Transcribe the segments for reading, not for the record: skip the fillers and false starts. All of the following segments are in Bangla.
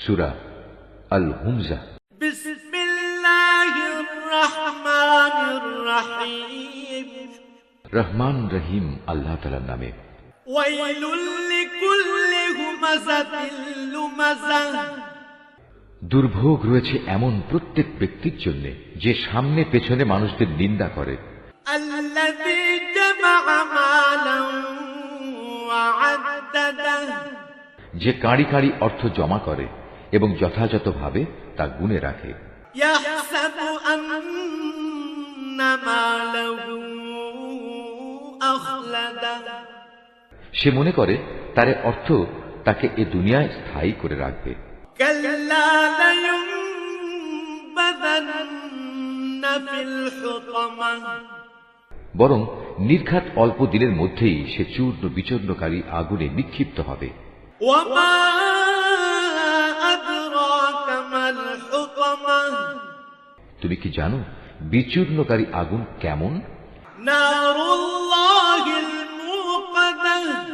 সূরা আল হুমজা। বিসমিল্লাহির রহমানির রহিম। রহমান রহিম আল্লাহ তাআলার নামে। ওয়াইলুল লিকুল্লি হুমাযাতিল লুমাযাহ। দুর্ভোগ রয়েছে এমন প্রত্যেক ব্যক্তির জন্য যে সামনে পেছনে মানুষদের নিন্দা করে। আল্লাযী জামাআ মালান ওয়া আদ্দাদাহ। যে কাঁড়ি কাঁড়ি অর্থ জমা করে এবং যথাযথভাবে তা গুণে রাখে। ইয়াহসাবু আন্না মালাহু আখলাদাহ। সে মনে করে তার অর্থ তাকে এ দুনিয়ায় স্থায়ী করে রাখবে। কাল্লা লায়ুনবাযান্না ফিল হুতামাহ। বরং নির্ঘাত অল্প দিনের মধ্যেই সে চূর্ণ বিচূর্ণকারী আগুনে নিক্ষিপ্ত হবে। ওয়া মা আদরাকা মাল হুতামাহ। তুমি কি জানো বিচূর্ণকারী আগুন কেমন? নারুল্লাহিল মুকাদ্দাহ।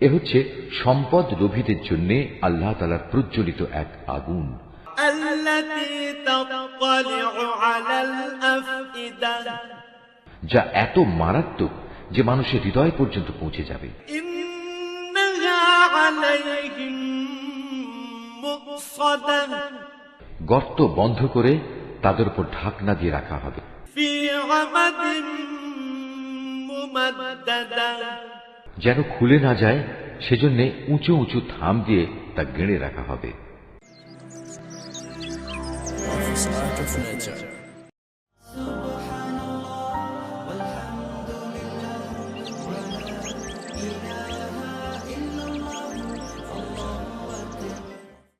এ হচ্ছে সম্পদ লোভীদের জন্য আল্লাহ তাআলার প্রজ্বলিত এক আগুন। আল্লাতী তাত্তালিউ আলাল আফইদাহ। যা এত মারাত্মক যে মানুষের হৃদয় পর্যন্ত পৌঁছে যাবে। ইন্নাহা আলাইহিম মুকসাদাহ। গর্ত বন্ধ করে তাদের উপর ঢাকনা দিয়ে রাখা হবে। ফি আমাদিন মুমাদ্দাদাহ। যেন খুলে না যায় সেজন্য উঁচু উঁচু থাম দিয়ে তা গেড়ে রাখা হবে।